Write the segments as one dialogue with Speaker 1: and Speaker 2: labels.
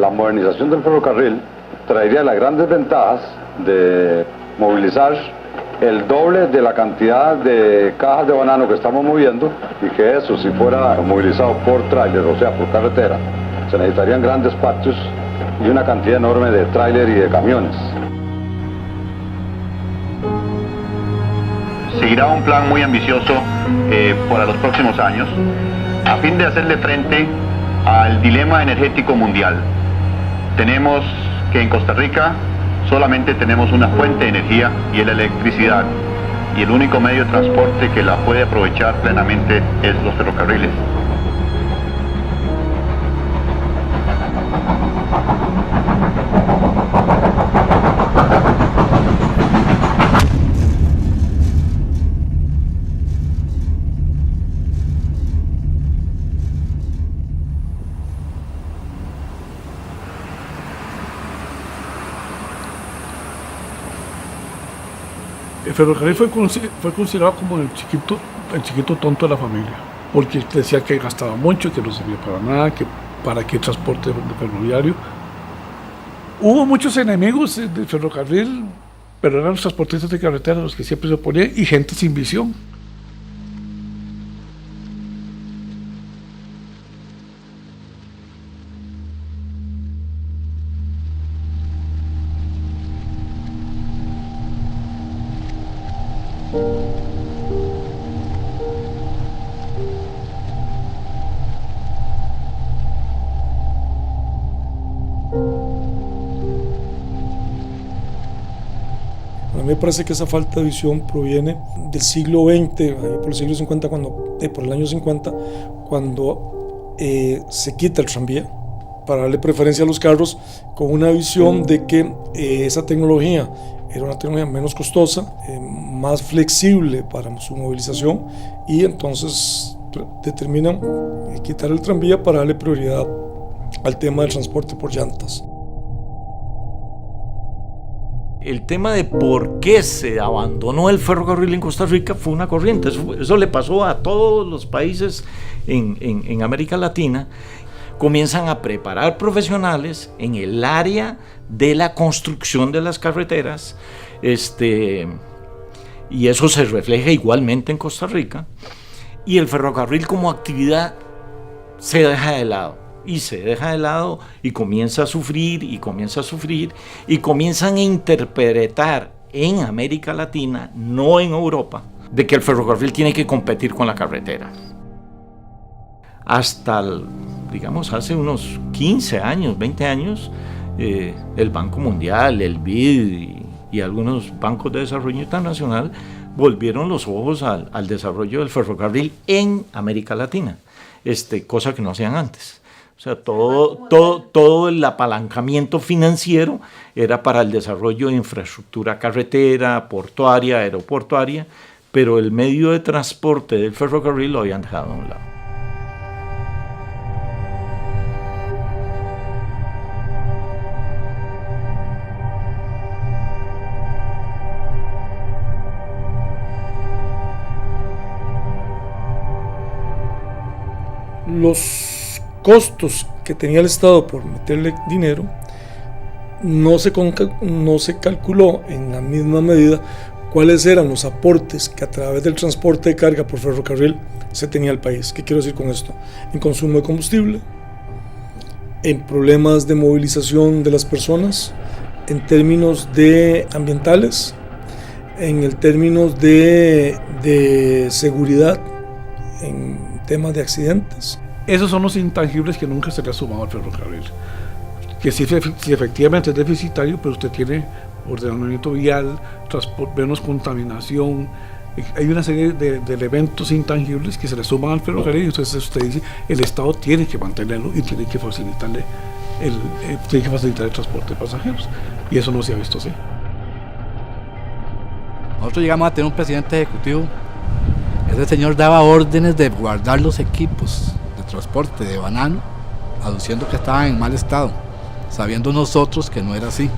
Speaker 1: La modernización del ferrocarril traería las grandes ventajas de movilizar el doble de la cantidad de cajas de banano que estamos moviendo, y que eso, si fuera movilizado por tráiler, o sea por carretera, se necesitarían grandes patios y una cantidad enorme de tráiler y de camiones.
Speaker 2: Seguirá un plan muy ambicioso para los próximos años, a fin de hacerle frente al dilema energético mundial. Tenemos que en Costa Rica solamente tenemos una fuente de energía, y es la electricidad, y el único medio de transporte que la puede aprovechar plenamente es los ferrocarriles.
Speaker 3: El ferrocarril fue considerado como el chiquito tonto de la familia, porque decía que gastaba mucho, que no servía para nada, que para qué transporte ferroviario. Hubo muchos enemigos del ferrocarril, pero eran los transportistas de carretera los que siempre se oponían, y gente sin visión.
Speaker 4: A mí me parece que esa falta de visión proviene del siglo XX, por el siglo 50, por el año 50, cuando se quita el tranvía para darle preferencia a los carros, con una visión de que esa tecnología era una tecnología menos costosa, más flexible para su movilización, y entonces determinan quitar el tranvía para darle prioridad al tema del transporte por llantas.
Speaker 5: El tema de por qué se abandonó el ferrocarril en Costa Rica fue una corriente. Eso le pasó a todos los países en América Latina. Comienzan a preparar profesionales en el área de la construcción de las carreteras, y eso se refleja igualmente en Costa Rica, y el ferrocarril como actividad se deja de lado. Y comienza a sufrir, y comienzan a interpretar en América Latina, no en Europa, de que el ferrocarril tiene que competir con la carretera. Hasta, digamos, hace unos 15 años, 20 años, el Banco Mundial, el BID y algunos bancos de desarrollo internacional volvieron los ojos al desarrollo del ferrocarril en América Latina, cosa que no hacían antes. O sea, todo el apalancamiento financiero era para el desarrollo de infraestructura carretera, portuaria, aeroportuaria, pero el medio de transporte del ferrocarril lo habían dejado a un lado.
Speaker 4: Los costos que tenía el Estado por meterle dinero no se calculó en la misma medida cuáles eran los aportes que a través del transporte de carga por ferrocarril se tenía el país. ¿Qué quiero decir con esto? En consumo de combustible, en problemas de movilización de las personas, en términos de ambientales, en el términos de seguridad, en temas de accidentes.
Speaker 3: Esos son los intangibles que nunca se le ha sumado al ferrocarril. Que si efectivamente es deficitario, pero usted tiene ordenamiento vial, menos contaminación. Hay una serie de elementos intangibles que se le suman al ferrocarril, y entonces usted dice, el Estado tiene que mantenerlo y tiene que facilitarle el transporte de pasajeros. Y eso no se ha visto así.
Speaker 6: Nosotros llegamos a tener un presidente ejecutivo. Ese señor daba órdenes de guardar los equipos de transporte de banano, aduciendo que estaban en mal estado, sabiendo nosotros que no era así.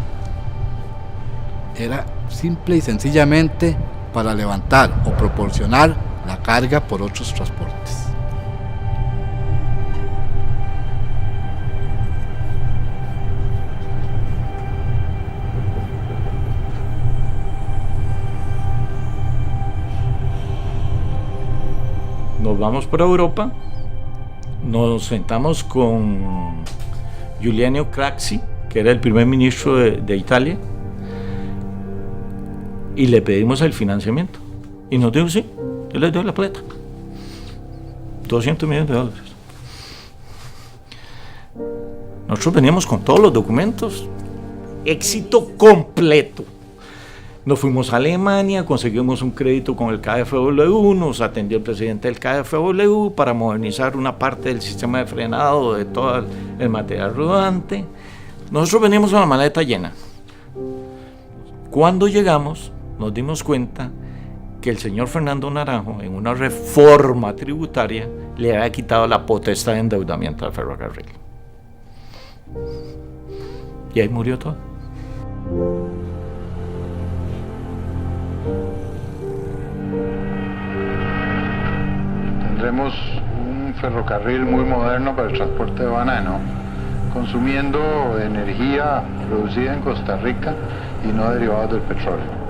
Speaker 6: Era simple y sencillamente para levantar o proporcionar la carga por otros transportes.
Speaker 5: vamos por Europa, nos sentamos con Giuliano Craxi, que era el primer ministro de Italia, y le pedimos el financiamiento. Y nos dijo, sí, yo les doy la plata. $200 millones. Nosotros veníamos con todos los documentos, éxito completo. Nos fuimos a Alemania, conseguimos un crédito con el KfW, nos atendió el presidente del KfW para modernizar una parte del sistema de frenado de todo el material rodante. Nosotros veníamos con la maleta llena. Cuando llegamos, nos dimos cuenta que el señor Fernando Naranjo, en una reforma tributaria, le había quitado la potestad de endeudamiento al ferrocarril. Y ahí murió todo.
Speaker 7: Tendremos un ferrocarril muy moderno para el transporte de banano, consumiendo energía producida en Costa Rica y no derivados del petróleo.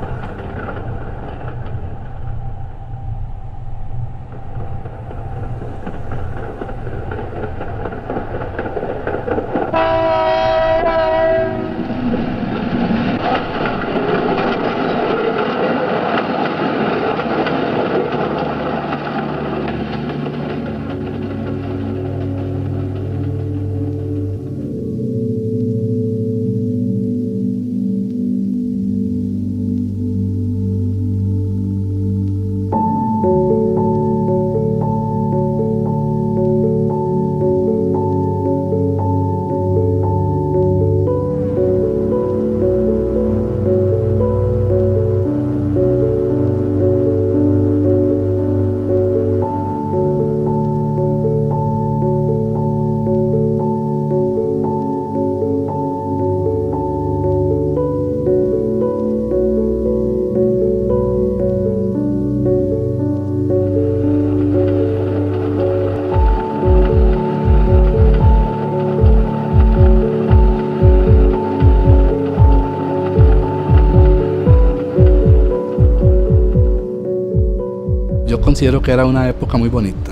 Speaker 6: Considero que era una época muy bonita.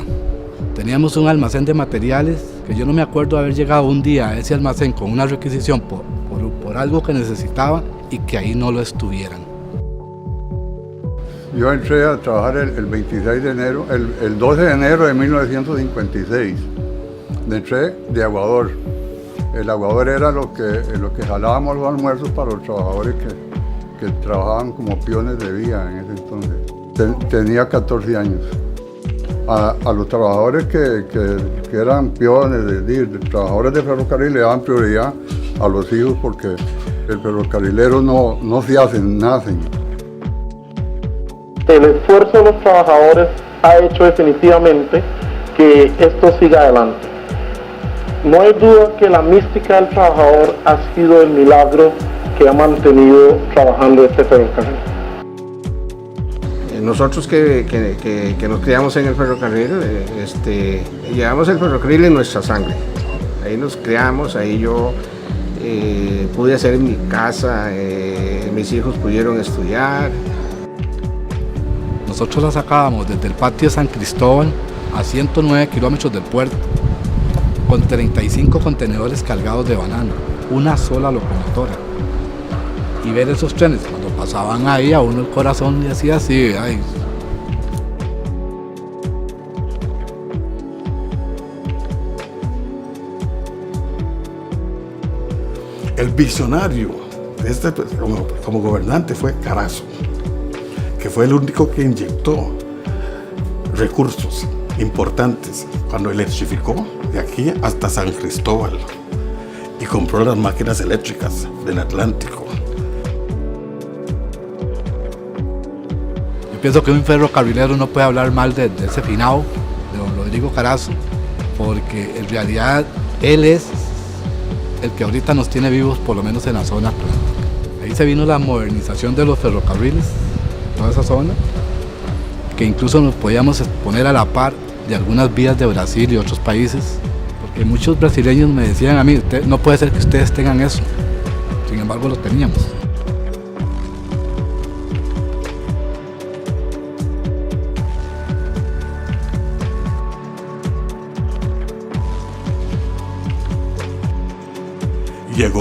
Speaker 6: Teníamos un almacén de materiales que yo no me acuerdo de haber llegado un día a ese almacén con una requisición por algo que necesitaba y que ahí no lo estuvieran.
Speaker 8: Yo entré a trabajar el 26 de enero, el 12 de enero de 1956. Entré de aguador. El aguador era lo que jalábamos los almuerzos para los trabajadores que trabajaban como peones de vía en ese entonces. Tenía 14 años. A los trabajadores que eran peones, trabajadores de ferrocarril, le daban prioridad a los hijos porque el ferrocarrilero no se hace, nacen.
Speaker 9: El esfuerzo de los trabajadores ha hecho definitivamente que esto siga adelante. No hay duda que la mística del trabajador ha sido el milagro que ha mantenido trabajando este ferrocarril.
Speaker 10: Nosotros que nos criamos en el ferrocarril, llevamos el ferrocarril en nuestra sangre. Ahí nos criamos, ahí yo pude hacer mi casa, mis hijos pudieron estudiar.
Speaker 6: Nosotros la sacábamos desde el patio de San Cristóbal a 109 kilómetros del puerto, con 35 contenedores cargados de banano, una sola locomotora. Y ver esos trenes, cuando pasaban ahí, a uno el corazón le hacía así, ay.
Speaker 11: El visionario como gobernante fue Carazo, que fue el único que inyectó recursos importantes cuando electrificó de aquí hasta San Cristóbal y compró las máquinas eléctricas del Atlántico.
Speaker 6: Pienso que un ferrocarrilero no puede hablar mal de ese finado, de don Rodrigo Carazo, porque en realidad él es el que ahorita nos tiene vivos, por lo menos en la zona atlántica. Ahí se vino la modernización de los ferrocarriles, toda esa zona, que incluso nos podíamos poner a la par de algunas vías de Brasil y otros países, porque muchos brasileños me decían a mí, no puede ser que ustedes tengan eso, sin embargo lo teníamos.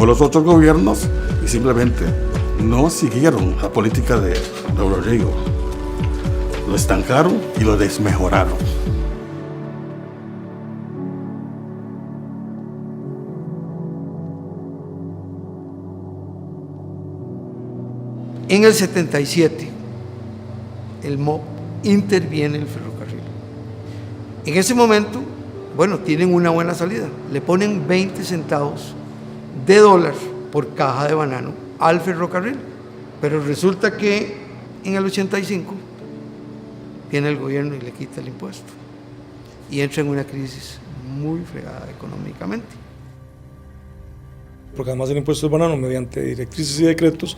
Speaker 11: llegó los otros gobiernos y simplemente no siguieron la política de Rodrigo. Lo estancaron y lo desmejoraron.
Speaker 12: En el 77, el MOP interviene en el ferrocarril. En ese momento, bueno, tienen una buena salida. Le ponen 20 centavos de dólar por caja de banano al ferrocarril. Pero resulta que en el 85 viene el gobierno y le quita el impuesto. Y entra en una crisis muy fregada económicamente.
Speaker 4: Porque además el impuesto del banano, mediante directrices y decretos,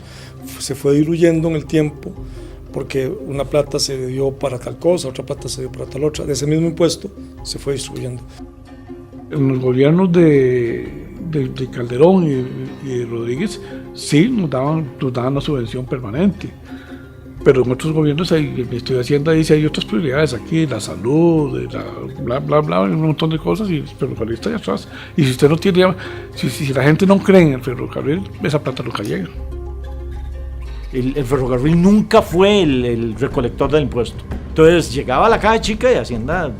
Speaker 4: se fue diluyendo en el tiempo, porque una plata se dio para tal cosa, otra plata se dio para tal otra. De ese mismo impuesto se fue distribuyendo.
Speaker 3: En los gobiernos de Calderón y de Rodríguez sí nos daban una subvención permanente, pero en otros gobiernos, el Ministerio de Hacienda dice hay otras prioridades aquí, la salud, bla bla bla, un montón de cosas, y el ferrocarril está allá atrás. Y si usted no tiene, si la gente no cree en el ferrocarril, esa plata nunca llega.
Speaker 5: El ferrocarril nunca fue el recolector del impuesto. Entonces llegaba la caja chica y Hacienda,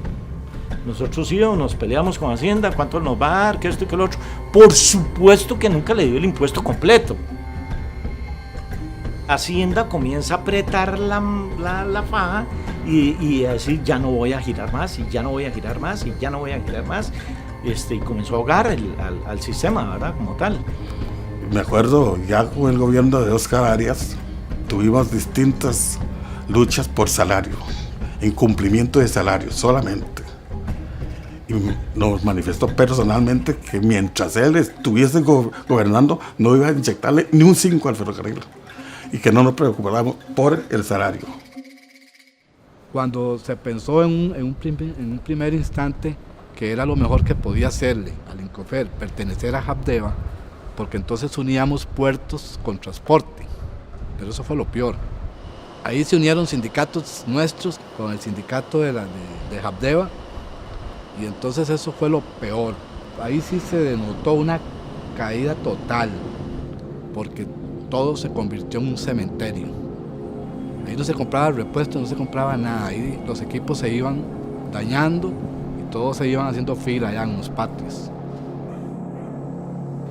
Speaker 5: nosotros íbamos, nos peleamos con Hacienda, cuánto nos va a dar, que esto y que lo otro. Por supuesto que nunca le dio el impuesto completo. Hacienda comienza a apretar la faja y a decir ya no voy a girar más, y ya no voy a girar más, y ya no voy a girar más. Y comenzó a ahogar al sistema, ¿verdad? Como tal.
Speaker 11: Me acuerdo, ya con el gobierno de Óscar Arias, tuvimos distintas luchas por salario, incumplimiento de salario solamente. Y nos manifestó personalmente que mientras él estuviese gobernando, no iba a inyectarle ni un 5 al ferrocarril y que no nos preocupáramos por el salario.
Speaker 6: Cuando se pensó en un primer instante que era lo mejor que podía hacerle al Incofer pertenecer a Habdeba, porque entonces uníamos puertos con transporte, pero eso fue lo peor. Ahí se unieron sindicatos nuestros con el sindicato de Habdeba, y entonces eso fue lo peor. Ahí sí se denotó una caída total, porque todo se convirtió en un cementerio. Ahí no se compraba repuesto, no se compraba nada, ahí los equipos se iban dañando y todos se iban haciendo fila allá en los patios.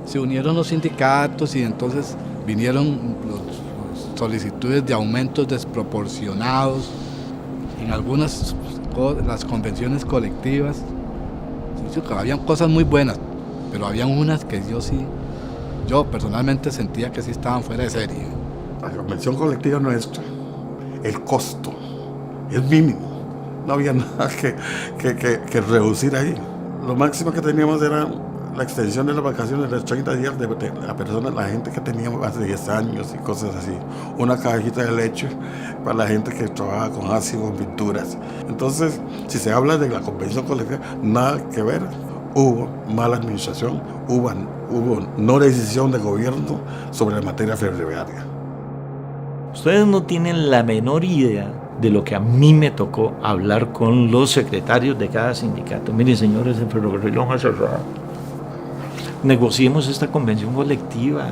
Speaker 6: Se unieron los sindicatos y entonces vinieron las solicitudes de aumentos desproporcionados en algunas las convenciones colectivas. Habían cosas muy buenas, pero habían unas que yo personalmente sentía que sí estaban fuera de serie.
Speaker 11: La convención colectiva nuestra, el costo es mínimo, no había nada que reducir ahí. Lo máximo que teníamos era la extensión de las vacaciones de los 30 días de la gente que tenía más de 10 años y cosas así. Una cajita de leche para la gente que trabaja con ácido, con pinturas. Entonces, si se habla de la convención colectiva, nada que ver. Hubo mala administración, hubo no decisión de gobierno sobre la materia ferroviaria.
Speaker 5: Ustedes no tienen la menor idea de lo que a mí me tocó hablar con los secretarios de cada sindicato. Miren, señores, el ferrocarril lo han cerrado. Negociemos esta convención colectiva,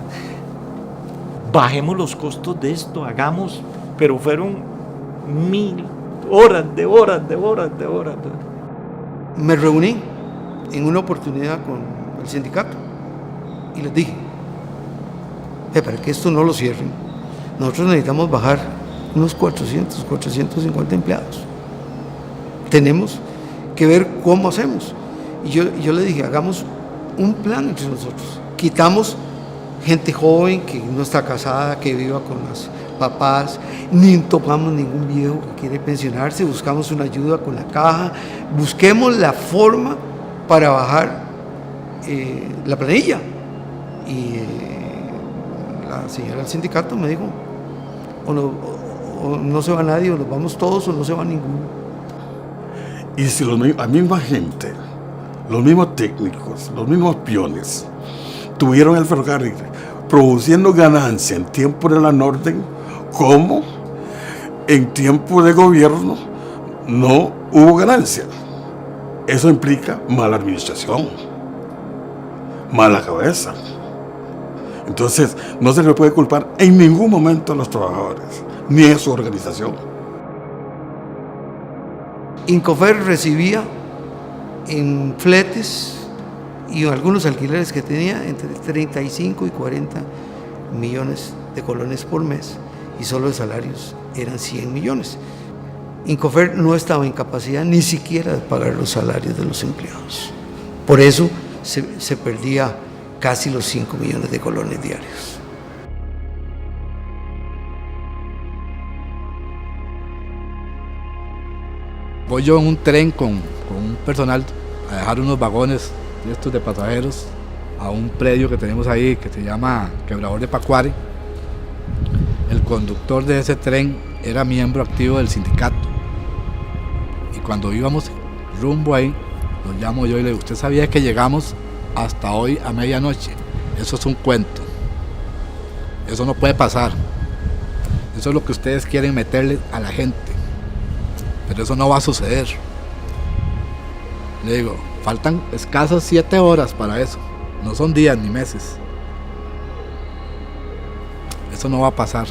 Speaker 5: bajemos los costos de esto, hagamos, pero fueron 1000 horas de horas.
Speaker 12: Me reuní en una oportunidad con el sindicato y les dije, para que esto no lo cierren, nosotros necesitamos bajar unos 450 empleados. Tenemos que ver cómo hacemos. Y yo le dije, hagamos un plan entre nosotros. Quitamos gente joven que no está casada, que viva con los papás, ni topamos ningún viejo que quiere pensionarse, buscamos una ayuda con la caja, busquemos la forma para bajar la planilla. Y la señora del sindicato me dijo, o no se va nadie, o nos vamos todos, o no se va ninguno.
Speaker 11: Y si la misma gente, los mismos técnicos, los mismos peones tuvieron el ferrocarril produciendo ganancia en tiempo de la Norden, como en tiempo de gobierno no hubo ganancia. Eso implica mala administración, mala cabeza. Entonces, no se le puede culpar en ningún momento a los trabajadores, ni a su organización.
Speaker 12: Incofer recibía en fletes y en algunos alquileres que tenía entre 35 y 40 millones de colones por mes, y solo de salarios eran 100 millones. Incofer no estaba en capacidad ni siquiera de pagar los salarios de los empleados. Por eso se perdía casi los 5 millones de colones diarios.
Speaker 6: Voy yo en un tren con un personal a dejar unos vagones de estos de pasajeros a un predio que tenemos ahí que se llama Quebrador de Pacuare. El conductor de ese tren era miembro activo del sindicato, y cuando íbamos rumbo ahí, lo llamo yo y le digo: ¿usted sabía que llegamos hasta hoy a medianoche? Eso es un cuento, eso no puede pasar, eso es lo que ustedes quieren meterle a la gente, pero eso no va a suceder. Le digo: faltan escasas 7 horas para eso, no son días ni meses, eso no va a pasar.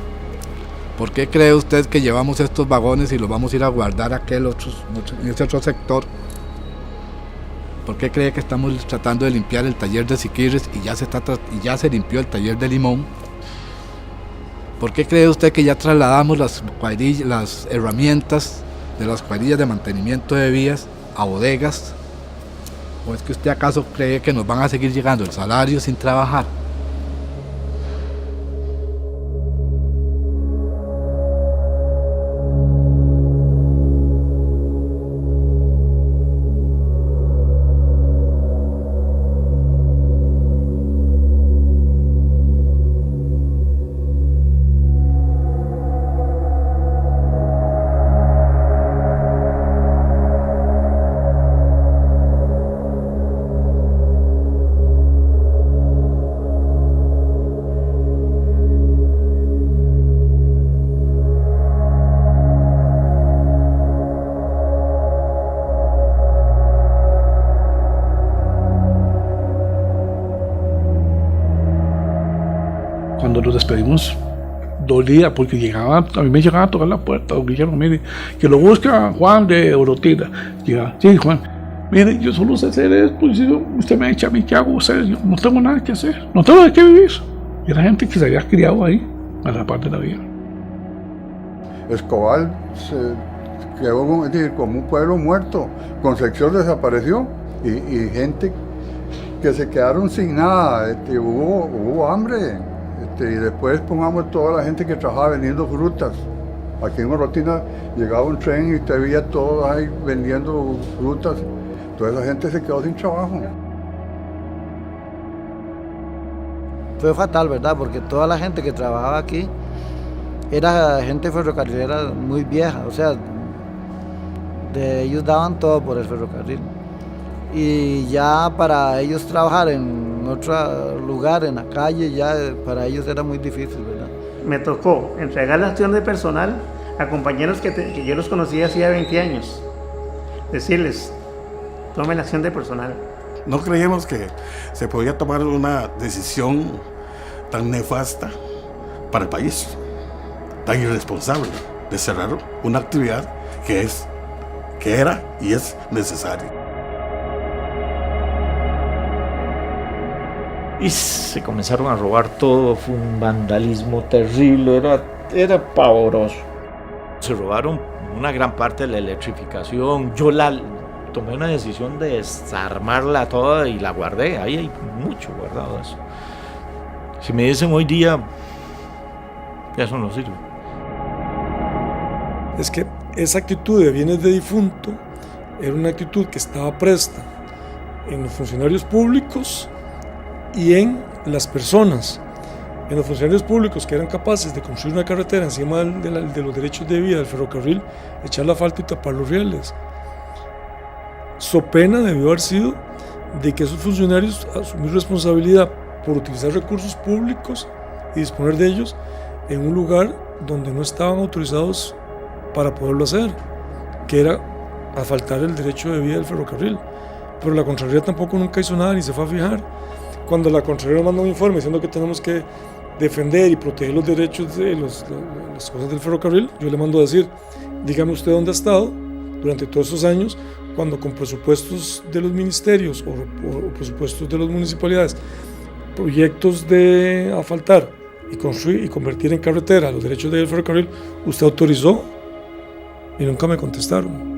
Speaker 6: ¿Por qué cree usted que llevamos estos vagones y los vamos a ir a guardar en ese otro sector? ¿Por qué cree que estamos tratando de limpiar el taller de Siquirres y ya se limpió el taller de Limón? ¿Por qué cree usted que ya trasladamos las herramientas de las cuadrillas de mantenimiento de vías a bodegas? ¿O es que usted acaso cree que nos van a seguir llegando el salario sin trabajar?
Speaker 3: Cuando nos despedimos, dolía porque a mí me llegaba a tocar la puerta. Don Guillermo, mire, que lo busca Juan de Orotina. Llega: sí, Juan, mire, yo solo sé hacer esto, y si usted me echa a mí, ¿qué hago? O sea, yo no tengo nada que hacer, no tengo de qué vivir. Y era gente que se había criado ahí, a la parte de la vida.
Speaker 8: Escobal se quedó como un pueblo muerto, Concepción desapareció, y gente que se quedaron sin nada, hubo hambre. Y después pongamos toda la gente que trabajaba vendiendo frutas. Aquí en Orotina llegaba un tren y te veía todos ahí vendiendo frutas. Toda esa gente se quedó sin trabajo.
Speaker 13: Fue fatal, ¿verdad? Porque toda la gente que trabajaba aquí era gente ferrocarrilera muy vieja, o sea, ellos daban todo por el ferrocarril. Y ya para ellos trabajar en otro lugar, en la calle, ya para ellos era muy difícil, ¿verdad?
Speaker 14: Me tocó entregar la acción de personal a compañeros que yo los conocía hacía 20 años. Decirles: tomen la acción de personal.
Speaker 11: No creíamos que se podía tomar una decisión tan nefasta para el país, tan irresponsable, de cerrar una actividad que era y es necesaria.
Speaker 5: Y se comenzaron a robar todo, fue un vandalismo terrible, era pavoroso. Se robaron una gran parte de la electrificación. Yo tomé una decisión de desarmarla toda y la guardé. Ahí hay mucho guardado eso. Si me dicen hoy día, eso no sirve.
Speaker 4: Es que esa actitud de bienes de difunto era una actitud que estaba presta en los funcionarios públicos y en las personas. En los funcionarios públicos que eran capaces de construir una carretera encima de los derechos de vía del ferrocarril, echar la falta y tapar los rieles. So pena debió haber sido de que esos funcionarios asumieron responsabilidad por utilizar recursos públicos y disponer de ellos en un lugar donde no estaban autorizados para poderlo hacer, que era asfaltar el derecho de vía del ferrocarril. Pero la Contraloría tampoco nunca hizo nada ni se fue a fijar. cuando la Contraloría manda un informe diciendo que tenemos que defender y proteger los derechos de las cosas del ferrocarril, yo le mando a decir, dígame usted dónde ha estado durante todos esos años, cuando con presupuestos de los ministerios o presupuestos de las municipalidades, proyectos de asfaltar y construir y convertir en carretera los derechos del ferrocarril, usted autorizó, y nunca me contestaron.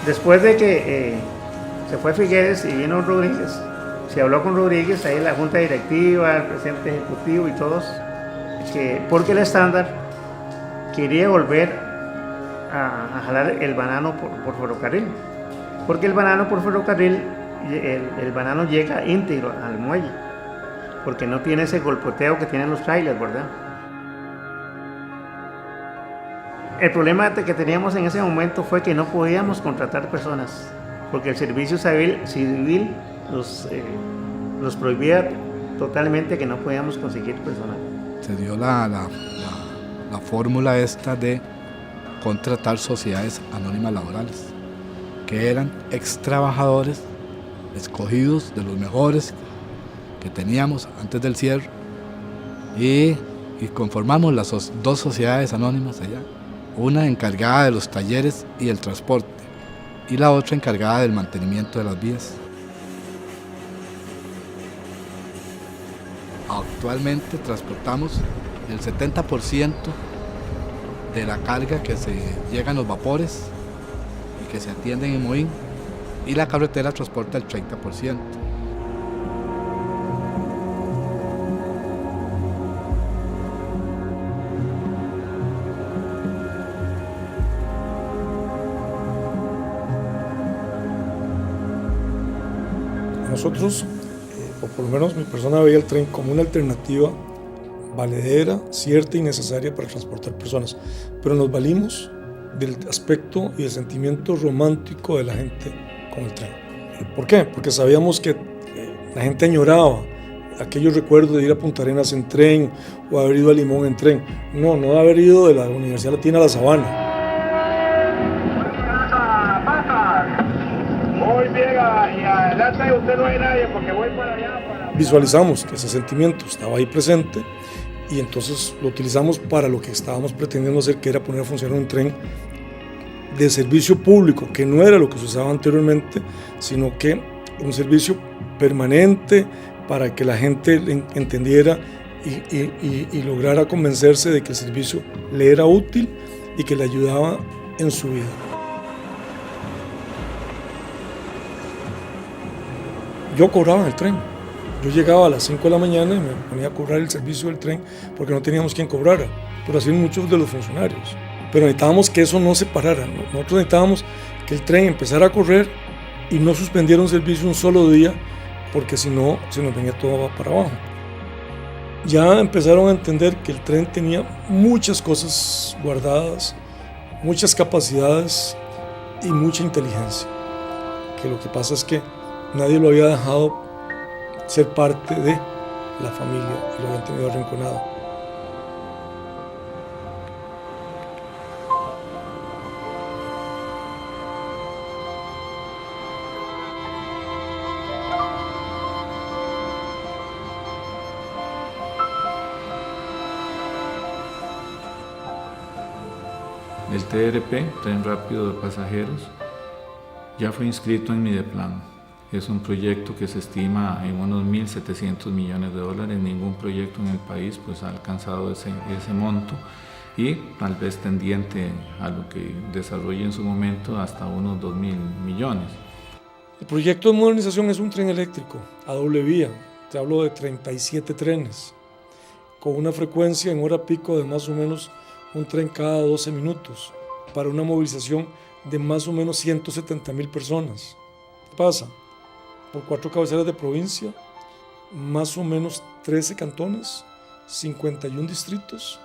Speaker 14: Después de que se fue Figueres y vino Rodríguez, se habló con Rodríguez, ahí la junta directiva, el presidente ejecutivo y todos, porque el estándar quería volver a jalar el banano por ferrocarril, porque el banano por ferrocarril, el banano llega íntegro al muelle, porque no tiene ese golpoteo que tienen los trailers, ¿verdad? El problema que teníamos en ese momento fue que no podíamos contratar personas, porque el servicio civil los prohibía totalmente, que no podíamos conseguir personal.
Speaker 6: Se dio la fórmula esta de contratar sociedades anónimas laborales, que eran ex trabajadores escogidos de los mejores que teníamos antes del cierre, y conformamos las dos sociedades anónimas allá. Una encargada de los talleres y el transporte, y la otra encargada del mantenimiento de las vías. Actualmente transportamos el 70% de la carga que se llega en los vapores y que se atienden en Moín, y la carretera transporta el 30%.
Speaker 4: Nosotros, o por lo menos mi persona, veía el tren como una alternativa valedera, cierta y necesaria para transportar personas, pero nos valimos del aspecto y del sentimiento romántico de la gente con el tren. ¿Por qué? Porque sabíamos que la gente añoraba aquellos recuerdos de ir a Punta Arenas en tren o haber ido a Limón en tren. No de haber ido de la Universidad Latina a La Sabana.
Speaker 15: Usted no hay nadie porque voy para allá.
Speaker 4: Visualizamos que ese sentimiento estaba ahí presente y entonces lo utilizamos para lo que estábamos pretendiendo hacer, que era poner a funcionar un tren de servicio público, que no era lo que se usaba anteriormente, sino que un servicio permanente para que la gente entendiera y lograra convencerse de que el servicio le era útil y que le ayudaba en su vida. Yo cobraba en el tren. Yo llegaba a las 5 de la mañana y me ponía a cobrar el servicio del tren porque no teníamos quien cobrara, pero así muchos de los funcionarios. Pero necesitábamos que eso no se parara. Nosotros necesitábamos que el tren empezara a correr y no suspendiera un servicio un solo día, porque si no, se nos venía todo para abajo. Ya empezaron a entender que el tren tenía muchas cosas guardadas, muchas capacidades y mucha inteligencia. Que lo que pasa es que nadie lo había dejado ser parte de la familia, lo habían tenido arrinconado.
Speaker 5: El TRP, Tren Rápido de Pasajeros, ya fue inscrito en Mideplan. Es un proyecto que se estima en unos 1.700 millones de dólares. Ningún proyecto en el país pues, ha alcanzado ese monto y tal vez tendiente a lo que desarrolle en su momento hasta unos 2.000 millones.
Speaker 4: El proyecto de modernización es un tren eléctrico a doble vía. Te hablo de 37 trenes, con una frecuencia en hora pico de más o menos un tren cada 12 minutos, para una movilización de más o menos 170,000 personas. ¿Qué pasa? Por 4 cabeceras de provincia, más o menos 13 cantones, 51 distritos,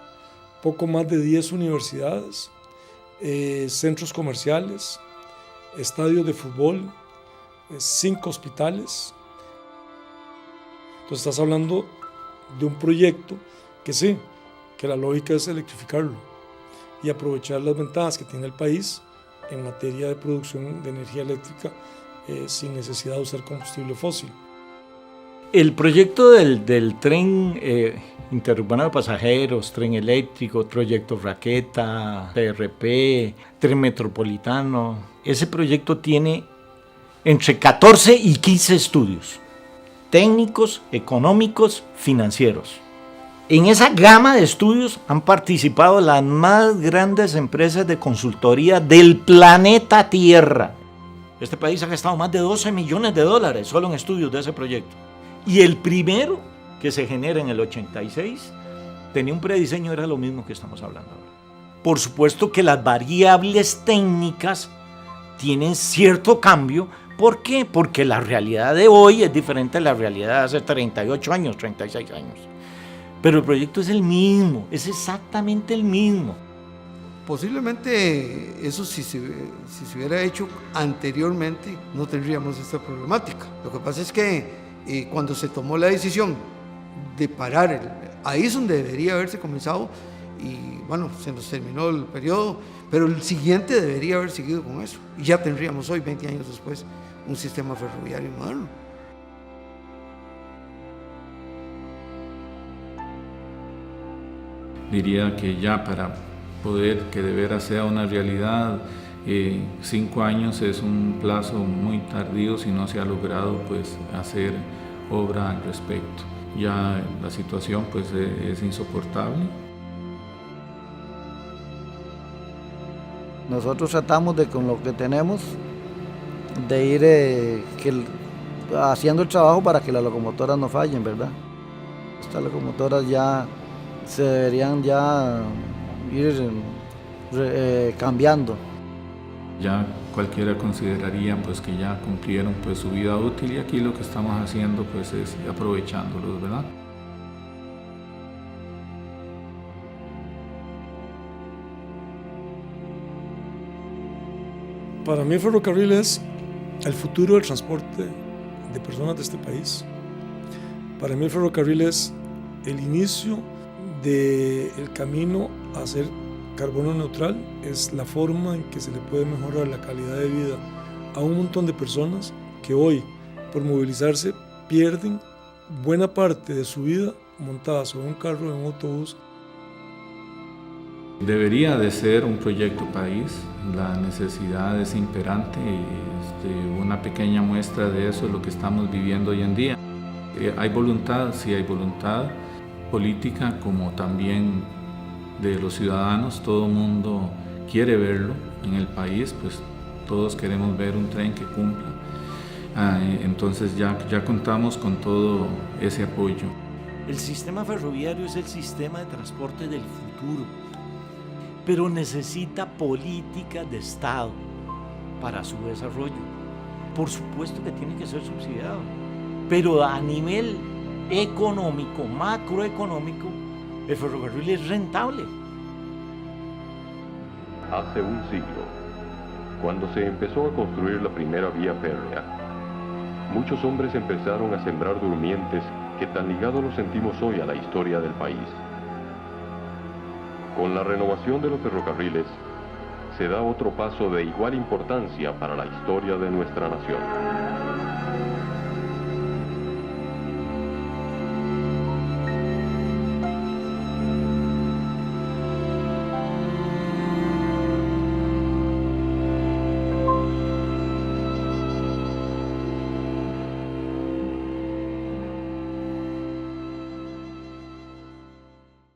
Speaker 4: poco más de 10 universidades, centros comerciales, estadios de fútbol, 5 hospitales. Entonces estás hablando de un proyecto que sí, que la lógica es electrificarlo y aprovechar las ventajas que tiene el país en materia de producción de energía eléctrica sin necesidad de usar combustible fósil.
Speaker 5: El proyecto del tren interurbano de pasajeros, tren eléctrico, proyecto Raqueta, TRP, tren metropolitano, ese proyecto tiene entre 14 y 15 estudios técnicos, económicos, financieros. En esa gama de estudios han participado las más grandes empresas de consultoría del planeta Tierra. Este país ha gastado más de 12 millones de dólares solo en estudios de ese proyecto. Y el primero, que se genera en el 86, tenía un prediseño, era lo mismo que estamos hablando ahora. Por supuesto que las variables técnicas tienen cierto cambio. ¿Por qué? Porque la realidad de hoy es diferente a la realidad de hace 38 años, 36 años. Pero el proyecto es el mismo, es exactamente el mismo.
Speaker 12: Posiblemente eso si se hubiera hecho anteriormente no tendríamos esta problemática. Lo que pasa es que cuando se tomó la decisión de parar, ahí es donde debería haberse comenzado y bueno, se nos terminó el periodo, pero el siguiente debería haber seguido con eso. Y ya tendríamos hoy, 20 años después, un sistema ferroviario moderno.
Speaker 5: Diría que ya para poder que de veras sea una realidad, 5 años es un plazo muy tardío si no se ha logrado pues, hacer obra al respecto. Ya la situación pues, es insoportable.
Speaker 13: Nosotros tratamos de, con lo que tenemos, de ir haciendo el trabajo para que las locomotoras no fallen, ¿verdad? Estas locomotoras ya se deberían ya ir cambiando.
Speaker 5: Ya cualquiera consideraría pues, que ya cumplieron pues, su vida útil y aquí lo que estamos haciendo pues, es aprovechándolos, ¿verdad?
Speaker 4: Para mí el ferrocarril es el futuro del transporte de personas de este país. Para mí el ferrocarril es el inicio del camino a ser carbono neutral, es la forma en que se le puede mejorar la calidad de vida a un montón de personas que hoy, por movilizarse, pierden buena parte de su vida montadas sobre un carro, en un autobús.
Speaker 5: Debería de ser un proyecto país, la necesidad es imperante y una pequeña muestra de eso es lo que estamos viviendo hoy en día. Hay voluntad, sí hay voluntad política como también de los ciudadanos, todo el mundo quiere verlo en el país, pues todos queremos ver un tren que cumpla. Entonces ya contamos con todo ese apoyo. El sistema ferroviario es el sistema de transporte del futuro, pero necesita política de Estado para su desarrollo. Por supuesto que tiene que ser subsidiado, pero a nivel económico, macroeconómico, el ferrocarril es rentable.
Speaker 16: Hace un siglo, cuando se empezó a construir la primera vía férrea, muchos hombres empezaron a sembrar durmientes que tan ligados los sentimos hoy a la historia del país. Con la renovación de los ferrocarriles, se da otro paso de igual importancia para la historia de nuestra nación.